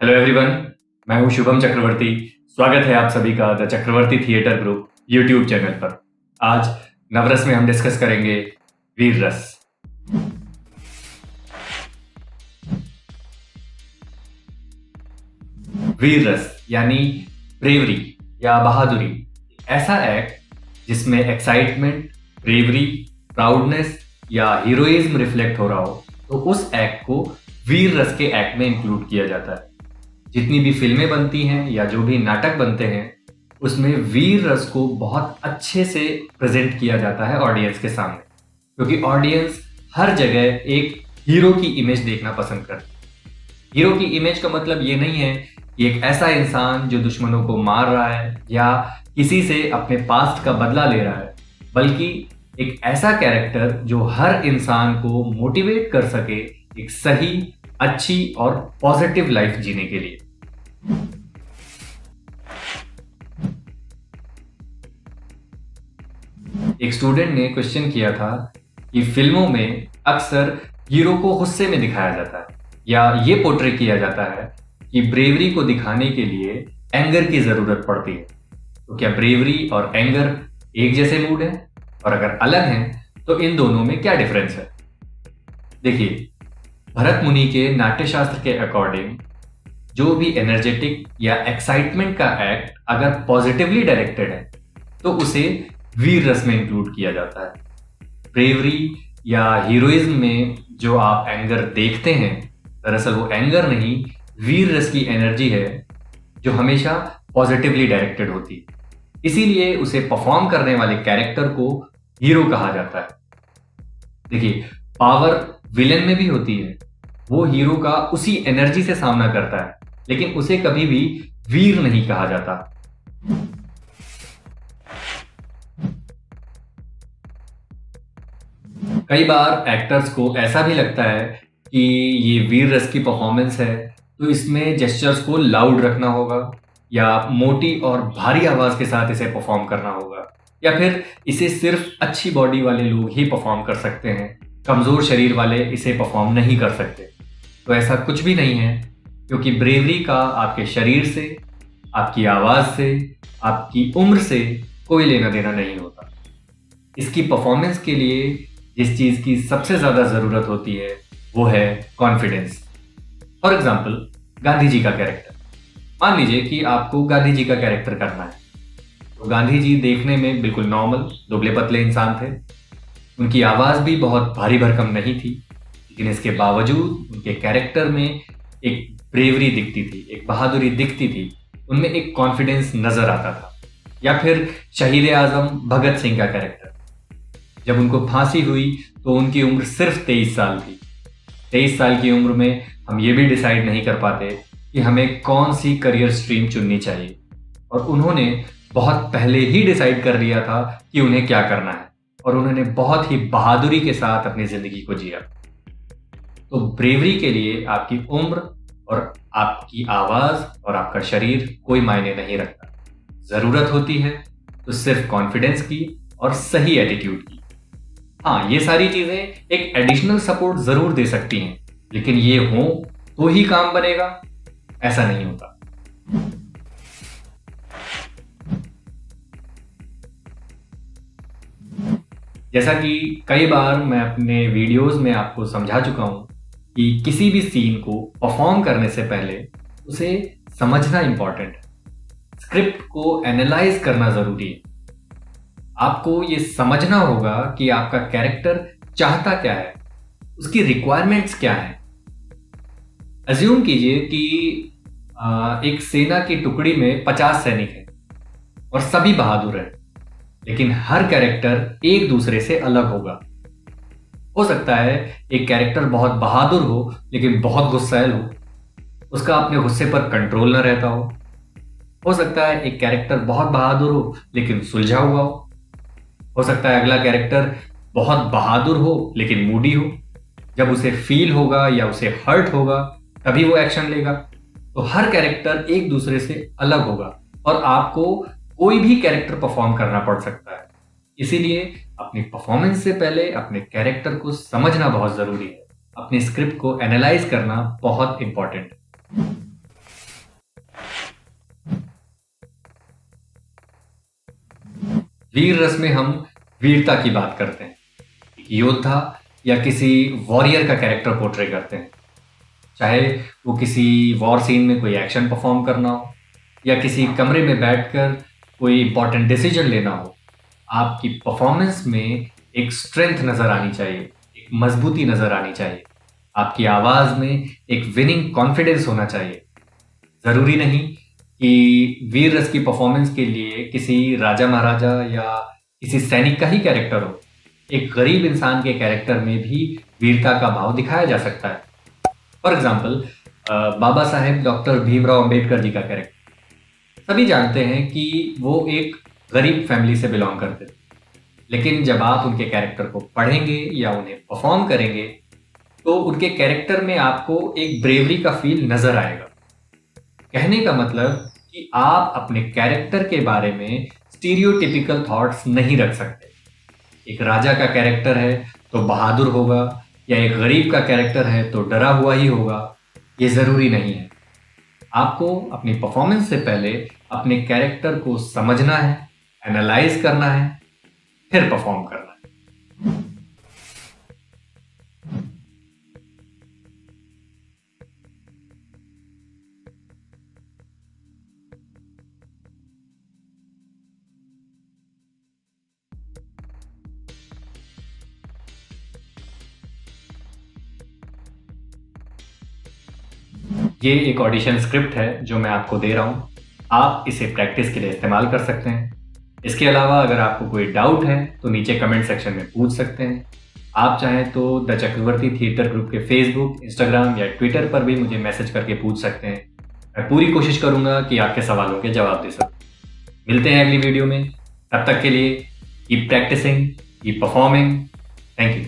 Hello everyone. मैं हूं शुभम चक्रवर्ती। स्वागत है आप सभी का the Chakravarti theatre group YouTube channel पर। आज नवरस में हम डिस्कस करेंगे वीर रस। वीर रस यानी ब्रेवरी या बहादुरी, ऐसा एक्ट जिसमें एक्साइटमेंट, ब्रेवरी, प्राउडनेस या हीरोइज्म रिफ्लेक्ट हो रहा हो, तो उस एक्ट को वीर रस के एक्ट में इंक्लूड किया जाता है। जितनी भी फिल्में बनती हैं या जो भी नाटक बनते हैं, उसमें वीर रस को बहुत अच्छे से प्रेजेंट किया जाता है ऑडियंस के सामने, क्योंकि ऑडियंस हर जगह एक हीरो की इमेज देखना पसंद करती है। हीरो की इमेज का मतलब ये नहीं है कि एक ऐसा इंसान जो दुश्मनों को मार रहा है या किसी से अपने पास्ट का बदला ले रहा है, बल्कि एक ऐसा कैरेक्टर जो हर इंसान को मोटिवेट कर सके एक सही, अच्छी और पॉजिटिव लाइफ जीने के लिए। एक स्टूडेंट ने क्वेश्चन किया था कि फिल्मों में अक्सर हीरो को गुस्से में दिखाया जाता है या ये पोर्ट्रे किया जाता है कि ब्रेवरी को दिखाने के लिए एंगर की जरूरत पड़ती है। तो क्या ब्रेवरी और एंगर एक जैसे मूड है? और अगर अलग हैं तो इन दोनों में क्या डिफरेंस है? देखिए, भरत मुनि के नाट्यशास्त्र के अकॉर्डिंग जो भी एनर्जेटिक या एक्साइटमेंट का एक्ट अगर पॉजिटिवली डायरेक्टेड है तो उसे वीर रस में इंक्लूड किया जाता है। ब्रेवरी या हीरोइज्म में जो आप एंगर देखते हैं, दरअसल वो एंगर नहीं, वीर रस की एनर्जी है जो हमेशा पॉजिटिवली डायरेक्टेड होती है। इसीलिए उसे परफॉर्म करने वाले कैरेक्टर को हीरो कहा जाता है। देखिए, पावर विलेन में भी होती है। वो हीरो का उसी एनर्जी से सामना करता है, लेकिन उसे कभी भी वीर नहीं कहा जाता। कई बार एक्टर्स को ऐसा भी लगता है कि ये वीर रस की परफॉर्मेंस है, तो इसमें जेस्चर्स को लाउड रखना होगा या मोटी और भारी आवाज के साथ इसे परफॉर्म करना होगा, या फिर इसे सिर्फ अच्छी बॉडी वाले लोग ही परफॉर्म कर सकते हैं, कमजोर शरीर वाले इसे परफॉर्म नहीं कर सकते। तो ऐसा कुछ भी नहीं है, क्योंकि ब्रेवरी का आपके शरीर से, आपकी आवाज से, आपकी उम्र से कोई लेना देना नहीं होता। इसकी परफॉर्मेंस के लिए जिस चीज की सबसे ज्यादा जरूरत होती है वो है confidence. For example, Gandhi ji का कैरेक्टर। मान लीजिए कि आपको गांधी जी का कैरेक्टर करना है। तो गांधी जी देखने में बिल्कुल नॉर्मल, दुबले पतले इंसान थे। उनकी आवाज भी बहुत भारी भरकम नहीं थी, लेकिन इसके बावजूद उनके कैरेक्टर में एक ब्रेवरी दिखती थी, एक बहादुरी दिखती थी, उनमें एक कॉन्फिडेंस नजर आता था। या फिर शहीद आजम भगत सिंह का कैरेक्टर, जब उनको फांसी हुई तो उनकी उम्र सिर्फ 23 साल थी। 23 साल की उम्र में हम ये भी डिसाइड नहीं कर पाते कि हमें कौन सी करियर स्ट्रीम चुननी चाहिए, और उन्होंने बहुत पहले ही डिसाइड कर लिया था कि उन्हें क्या करना है, और उन्होंने बहुत ही बहादुरी के साथ अपनी जिंदगी को जिया। तो ब्रेवरी के लिए आपकी उम्र और आपकी आवाज और आपका शरीर कोई मायने नहीं रखता। जरूरत होती है तो सिर्फ कॉन्फिडेंस की और सही एटीट्यूड की। हाँ, ये सारी चीजें एक एडिशनल सपोर्ट जरूर दे सकती हैं, लेकिन ये हो तो ही काम बनेगा, ऐसा नहीं होता। जैसा कि कई बार मैं अपने वीडियोस में आपको समझा चुका हूं कि किसी भी सीन को परफॉर्म करने से पहले उसे समझना इंपॉर्टेंट है। स्क्रिप्ट को एनालाइज करना जरूरी है। आपको ये समझना होगा कि आपका कैरेक्टर चाहता क्या है, उसकी रिक्वायरमेंट्स क्या है। अज्यूम कीजिए कि एक सेना की टुकड़ी में 50 सैनिक हैं और सभी बहादुर हैं, लेकिन हर कैरेक्टर एक दूसरे से अलग होगा। हो सकता है एक कैरेक्टर बहुत बहादुर हो लेकिन बहुत गुस्सैल हो, उसका अपने गुस्से पर कंट्रोल न रहता हो। हो सकता है एक कैरेक्टर बहुत बहादुर हो लेकिन सुलझा हुआ हो सकता है अगला कैरेक्टर बहुत बहादुर हो लेकिन मूडी हो। जब उसे फील होगा या उसे हर्ट होगा तभी वो एक्शन लेगा। तो हर कैरेक्टर एक दूसरे से अलग होगा और आपको कोई भी कैरेक्टर परफॉर्म करना पड़ सकता है। इसीलिए अपनी परफॉर्मेंस से पहले अपने कैरेक्टर को समझना बहुत जरूरी है। अपनी स्क्रिप्ट को एनालाइज करना बहुत इंपॉर्टेंट है। वीर रस में हम वीरता की बात करते हैं, एक योद्धा या किसी वॉरियर का कैरेक्टर पोर्ट्रे करते हैं। चाहे वो किसी वॉर सीन में कोई एक्शन परफॉर्म करना हो या किसी कमरे में बैठकर कोई इंपॉर्टेंट डिसीजन लेना हो, आपकी परफॉर्मेंस में एक स्ट्रेंथ नजर आनी चाहिए, एक मजबूती नजर आनी चाहिए। आपकी आवाज में एक विनिंग कॉन्फिडेंस होना चाहिए। जरूरी नहीं कि वीर रस की परफॉर्मेंस के लिए किसी राजा महाराजा या किसी सैनिक का ही कैरेक्टर हो। एक गरीब इंसान के कैरेक्टर में भी वीरता का भाव दिखाया जा सकता है। For example, Baba Saheb doctor Bhimrao Ambedkar ji का कैरेक्टर, सभी जानते हैं कि वो एक गरीब फैमिली से बिलोंग करते थे। लेकिन जब आप उनके कैरेक्टर को पढ़ेंगे या उन्हें परफॉर्म करेंगे तो उनके कैरेक्टर में आपको एक ब्रेवरी का फील नजर आएगा। कहने का मतलब कि आप अपने कैरेक्टर के बारे में स्टीरियोटिपिकल थॉट्स नहीं रख सकते। एक राजा का कैरेक्टर है तो बहादुर होगा, या एक गरीब का कैरेक्टर है तो डरा हुआ ही होगा। ये जरूरी नहीं है। आपको अपनी परफॉर्मेंस से पहले अपने कैरेक्टर को समझना है, एनालाइज करना है, फिर परफॉर्म करना है। ये एक ऑडिशन स्क्रिप्ट है जो मैं आपको दे रहा हूँ। आप इसे प्रैक्टिस के लिए इस्तेमाल कर सकते हैं। इसके अलावा अगर आपको कोई डाउट है तो नीचे कमेंट सेक्शन में पूछ सकते हैं। आप चाहें तो द चक्रवर्ती थिएटर ग्रुप के फेसबुक, इंस्टाग्राम या ट्विटर पर भी मुझे मैसेज करके पूछ सकते हैं। मैं पूरी कोशिश करूंगा कि आपके सवालों के जवाब दे सकूं। मिलते हैं अगली वीडियो में। तब तक के लिए keep practising, keep performing. Thank you.